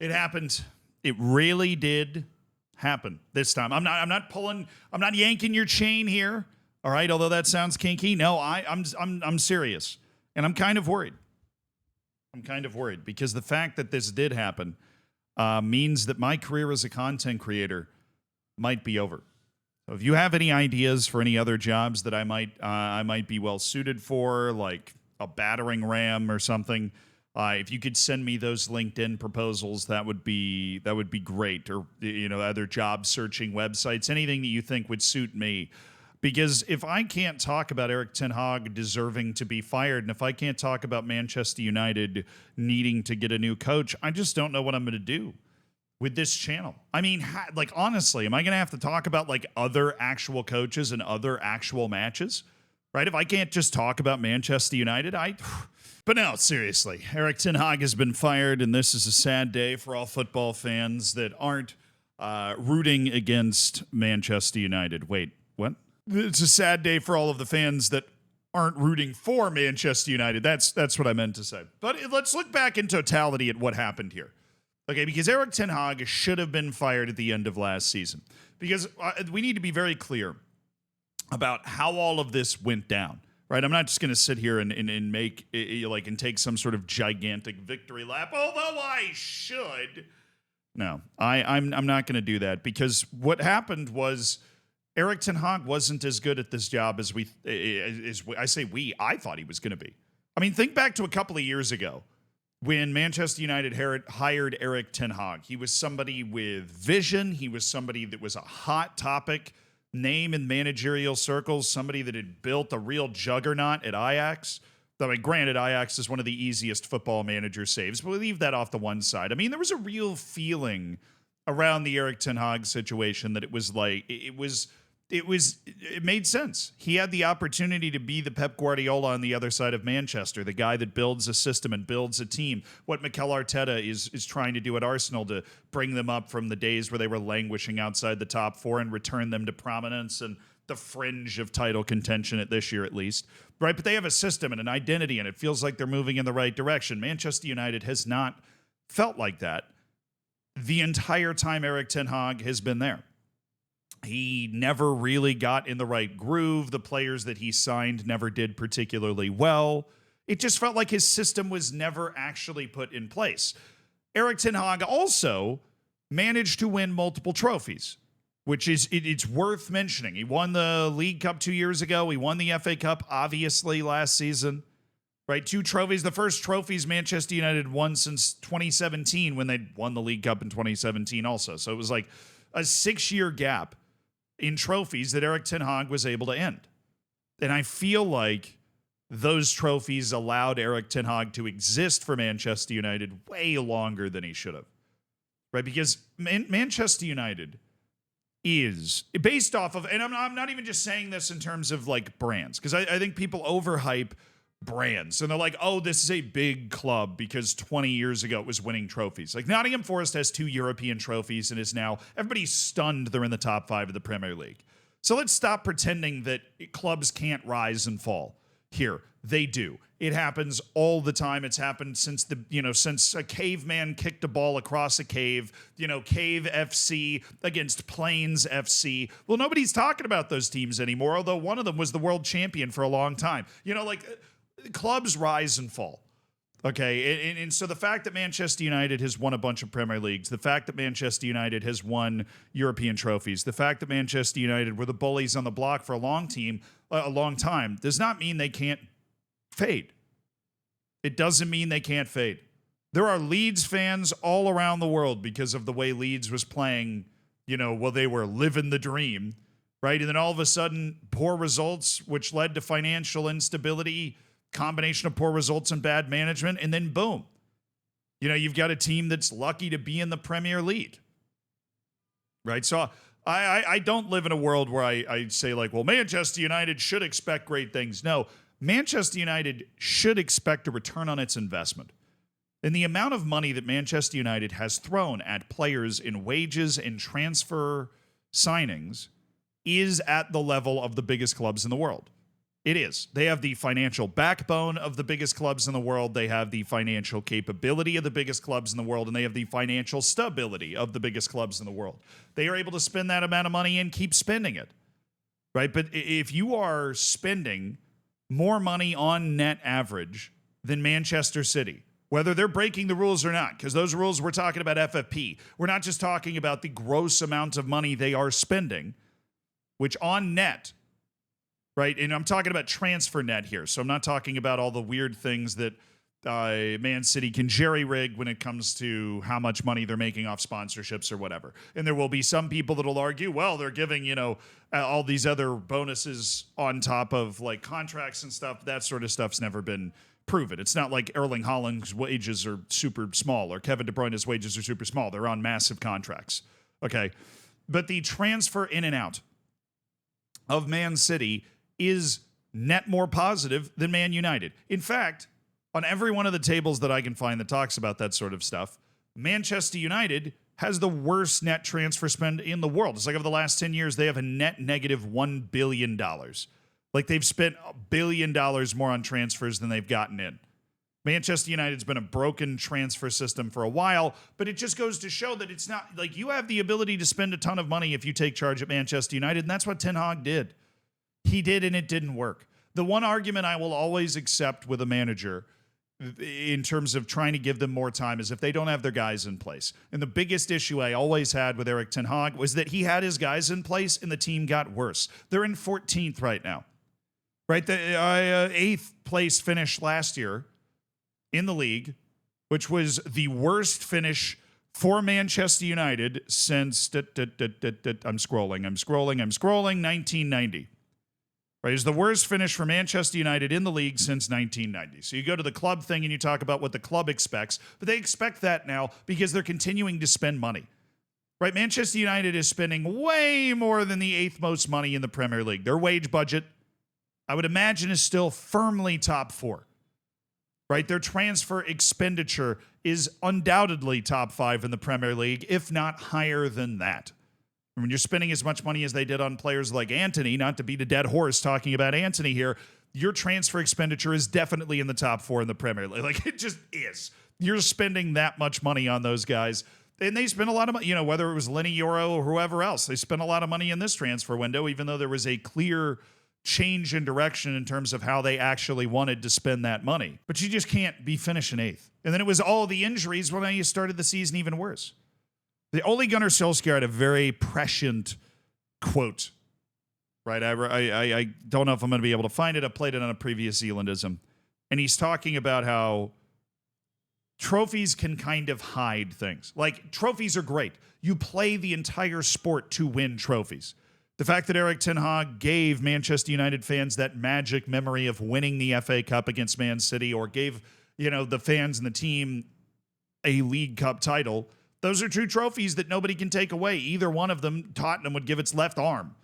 It happened. It really did happen this time. I'm not yanking your chain here. All right, although that sounds kinky. No, I'm serious. And I'm kind of worried. I'm kind of worried because the fact that this did happen means that my career as a content creator might be over. So if you have any ideas for any other jobs that I might be well suited for, like a battering ram or something, if you could send me those LinkedIn proposals, that would be great. Or other job searching websites, anything that you think would suit me. Because if I can't talk about Erik Ten Hag deserving to be fired, and if I can't talk about Manchester United needing to get a new coach, I just don't know what I'm going to do with this channel. I mean, honestly, am I going to have to talk about other actual coaches and other actual matches? Right? If I can't just talk about Manchester United, But no, seriously, Erik Ten Hag has been fired, and this is a sad day for all football fans that aren't rooting against Manchester United. Wait, what? It's a sad day for all of the fans that aren't rooting for Manchester United. That's what I meant to say. But let's look back in totality at what happened here. Okay, because Erik Ten Hag should have been fired at the end of last season. Because we need to be very clear about how all of this went down. Right? I'm not just going to sit here and make and take some sort of gigantic victory lap, although I should. No, I'm not going to do that, because what happened was Erik Ten Hag wasn't as good at this job as I thought he was going to be. I mean, think back to a couple of years ago when Manchester United hired Erik Ten Hag. He was somebody with vision. He was somebody that was a hot topic name in managerial circles, somebody that had built a real juggernaut at Ajax. I mean, granted, Ajax is one of the easiest football manager saves, but we'll leave that off the one side. I mean, there was a real feeling around the Erik Ten Hag situation that it made sense. He had the opportunity to be the Pep Guardiola on the other side of Manchester, the guy that builds a system and builds a team. What Mikel Arteta is trying to do at Arsenal to bring them up from the days where they were languishing outside the top four and return them to prominence and the fringe of title contention at this year at least. Right? But they have a system and an identity, and it feels like they're moving in the right direction. Manchester United has not felt like that the entire time Erik Ten Hag has been there. He never really got in the right groove. The players that he signed never did particularly well. It just felt like his system was never actually put in place. Erik Ten Hag also managed to win multiple trophies, which is it's worth mentioning. He won the League Cup 2 years ago. He won the FA Cup, obviously, last season. Right? 2 trophies. The first trophies Manchester United won since 2017 when they won the League Cup in 2017 also. So it was like a 6-year gap in trophies that Erik Ten Hag was able to end. And I feel like those trophies allowed Erik Ten Hag to exist for Manchester United way longer than he should have. Right? Because Manchester United is based off of, and I'm not even just saying this in terms of brands, because I think people overhype brands and they're like, oh, this is a big club because 20 years ago it was winning trophies. Like Nottingham Forest has 2 European trophies and is now, everybody's stunned they're in the top 5 of the Premier League. So let's stop pretending that clubs can't rise and fall. Here, they do. It happens all the time. It's happened since since a caveman kicked a ball across a cave, Cave FC against Plains FC. Well, nobody's talking about those teams anymore, although one of them was the world champion for a long time. Clubs rise and fall. Okay, and so the fact that Manchester United has won a bunch of Premier Leagues, the fact that Manchester United has won European trophies, the fact that Manchester United were the bullies on the block for a long time, does not mean they can't fade. It doesn't mean they can't fade. There are Leeds fans all around the world because of the way Leeds was playing, they were living the dream, right? And then all of a sudden, poor results, which led to financial instability, combination of poor results and bad management, and then boom. You've got a team that's lucky to be in the Premier League. Right? So I don't live in a world where I say Manchester United should expect great things. No, Manchester United should expect a return on its investment. And the amount of money that Manchester United has thrown at players in wages and transfer signings is at the level of the biggest clubs in the world. It is. They have the financial backbone of the biggest clubs in the world. They have the financial capability of the biggest clubs in the world, and they have the financial stability of the biggest clubs in the world. They are able to spend that amount of money and keep spending it, right? But if you are spending more money on net average than Manchester City, whether they're breaking the rules or not, because those rules, we're talking about FFP. We're not just talking about the gross amount of money they are spending, which on net, right? And I'm talking about transfer net here. So I'm not talking about all the weird things that Man City can jerry-rig when it comes to how much money they're making off sponsorships or whatever. And there will be some people that'll argue, well, they're giving, all these other bonuses on top of like contracts and stuff. That sort of stuff's never been proven. It's not like Erling Haaland's wages are super small or Kevin De Bruyne's wages are super small. They're on massive contracts. Okay. But the transfer in and out of Man City is net more positive than Man United. In fact, on every one of the tables that I can find that talks about that sort of stuff, Manchester United has the worst net transfer spend in the world. It's like over the last 10 years, they have a net negative $1 billion. Like they've spent $1 billion more on transfers than they've gotten in. Manchester United's been a broken transfer system for a while, but it just goes to show that it's not like you have the ability to spend a ton of money if you take charge at Manchester United, and that's what Ten Hag did. He did, and it didn't work. The one argument I will always accept with a manager in terms of trying to give them more time is if they don't have their guys in place. And the biggest issue I always had with Erik Ten Hag was that he had his guys in place and the team got worse. They're in 14th right now. Right, the 8th place finish last year in the league, which was the worst finish for Manchester United since, I'm scrolling, 1990. Right, it's the worst finish for Manchester United in the league since 1990. So you go to the club thing and you talk about what the club expects, but they expect that now because they're continuing to spend money. Right, Manchester United is spending way more than the 8th most money in the Premier League. Their wage budget, I would imagine, is still firmly top 4, right? Their transfer expenditure is undoubtedly top 5 in the Premier League, if not higher than that. When you're spending as much money as they did on players like Antony, not to beat a dead horse talking about Antony here, your transfer expenditure is definitely in the top 4 in the Premier League. Like, it just is. You're spending that much money on those guys. And they spent a lot of money, whether it was Lenny Yoro or whoever else, they spent a lot of money in this transfer window, even though there was a clear change in direction in terms of how they actually wanted to spend that money. But you just can't be finishing 8th. And then it was all the injuries. Well, now you started the season even worse. The Ole Gunnar Solskjaer had a very prescient quote, right? I don't know if I'm going to be able to find it. I played it on a previous Zealandism. And he's talking about how trophies can kind of hide things. Like, trophies are great. You play the entire sport to win trophies. The fact that Erik Ten Hag gave Manchester United fans that magic memory of winning the FA Cup against Man City, or gave, the fans and the team a League Cup title, those are two trophies that nobody can take away. Either one of them, Tottenham would give its left arm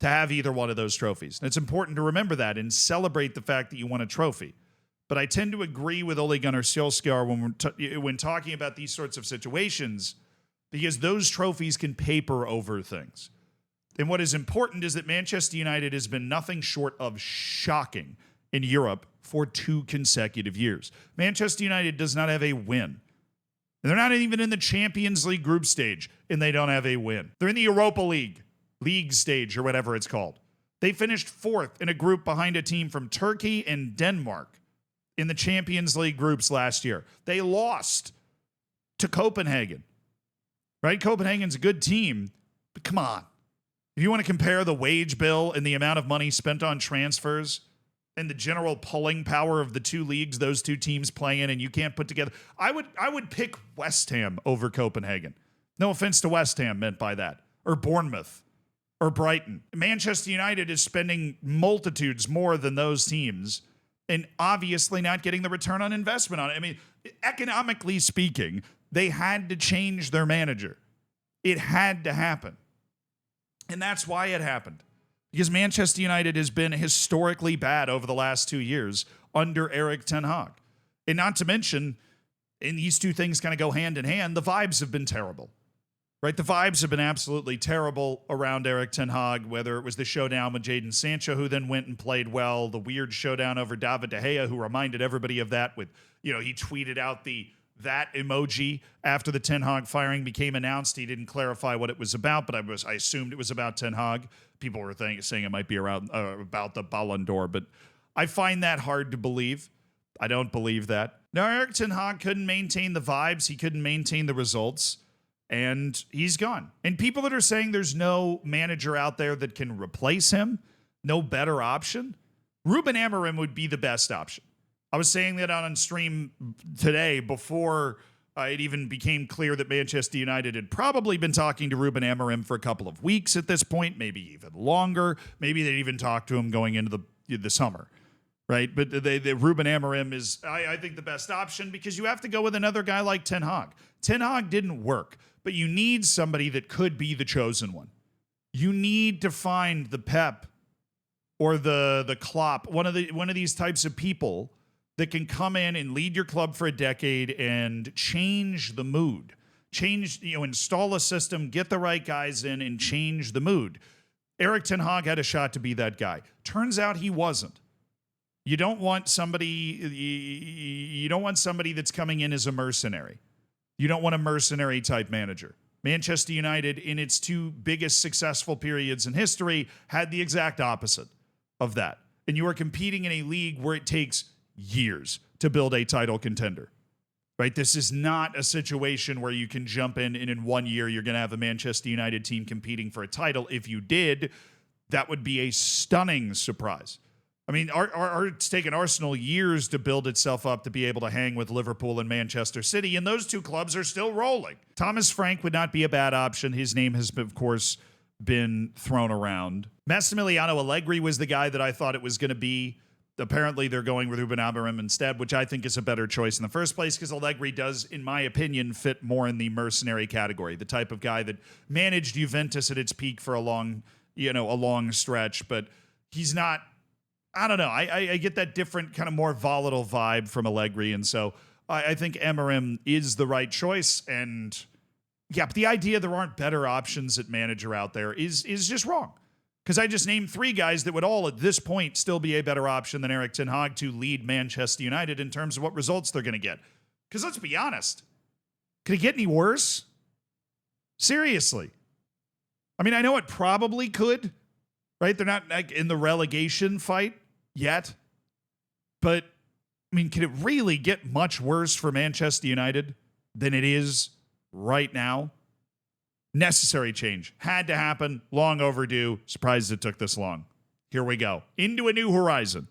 to have either one of those trophies. And it's important to remember that and celebrate the fact that you won a trophy. But I tend to agree with Ole Gunnar Solskjaer when talking about these sorts of situations, because those trophies can paper over things. And what is important is that Manchester United has been nothing short of shocking in Europe for 2 consecutive years. Manchester United does not have a win. And they're not even in the Champions League group stage, and they don't have a win. They're in the Europa League stage, or whatever it's called. They finished 4th in a group behind a team from Turkey and Denmark in the Champions League groups last year. They lost to Copenhagen. Right? Copenhagen's a good team, but come on. If you want to compare the wage bill and the amount of money spent on transfers and the general pulling power of the 2 leagues those 2 teams play in, and you can't put together, I would pick West Ham over Copenhagen. No offense to West Ham meant by that. Or Bournemouth. Or Brighton. Manchester United is spending multitudes more than those teams and obviously not getting the return on investment on it. I mean, economically speaking, they had to change their manager. It had to happen. And that's why it happened. Because Manchester United has been historically bad over the last 2 years under Erik Ten Hag. And not to mention, and these two things kind of go hand in hand, the vibes have been terrible. right? The vibes have been absolutely terrible around Erik Ten Hag, whether it was the showdown with Jadon Sancho, who then went and played well, the weird showdown over David De Gea, who reminded everybody of that with, he tweeted out that emoji after the Ten Hag firing became announced. He didn't clarify what it was about, but I assumed it was about Ten Hag. People were saying it might be around about the Ballon d'Or, but I find that hard to believe. I don't believe that. Now, Erik Ten Hag couldn't maintain the vibes. He couldn't maintain the results. And he's gone. And people that are saying there's no manager out there that can replace him, no better option, Ruben Amorim would be the best option. I was saying that on stream today before it even became clear that Manchester United had probably been talking to Ruben Amorim for a couple of weeks at this point, maybe even longer. Maybe they'd even talked to him going into the summer, right? But the Ruben Amorim is, I think, the best option because you have to go with another guy like Ten Hag. Ten Hag didn't work, but you need somebody that could be the chosen one. You need to find the Pep or the Klopp, one of these types of people that can come in and lead your club for a decade and change the mood. Install a system, get the right guys in, and change the mood. Erik Ten Hag had a shot to be that guy. Turns out he wasn't. You don't want somebody that's coming in as a mercenary. You don't want a mercenary type manager. Manchester United, in its two biggest successful periods in history, had the exact opposite of that. And you are competing in a league where it takes years to build a title contender, right? This is not a situation where you can jump in and in 1 year you're going to have a Manchester United team competing for a title. If you did, that would be a stunning surprise. I mean, it's taken Arsenal years to build itself up to be able to hang with Liverpool and Manchester City, and those two clubs are still rolling. Thomas Frank would not be a bad option. His name has, of course, been thrown around. Massimiliano Allegri was the guy that I thought it was going to be. Apparently, they're going with Ruben Amorim instead, which I think is a better choice in the first place because Allegri does, in my opinion, fit more in the mercenary category, the type of guy that managed Juventus at its peak for a long stretch, but he's not. I don't know. I get that different kind of more volatile vibe from Allegri, and so I think Amorim is the right choice. And yeah, but the idea there aren't better options at manager out there is just wrong. Because I just named three guys that would all at this point still be a better option than Erik Ten Hag to lead Manchester United in terms of what results they're going to get. Because let's be honest, could it get any worse? Seriously. I mean, I know it probably could, right? They're not like in the relegation fight yet. But, I mean, can it really get much worse for Manchester United than it is right now? Necessary change. Had to happen. Long overdue. Surprised it took this long. Here we go. Into a new horizon.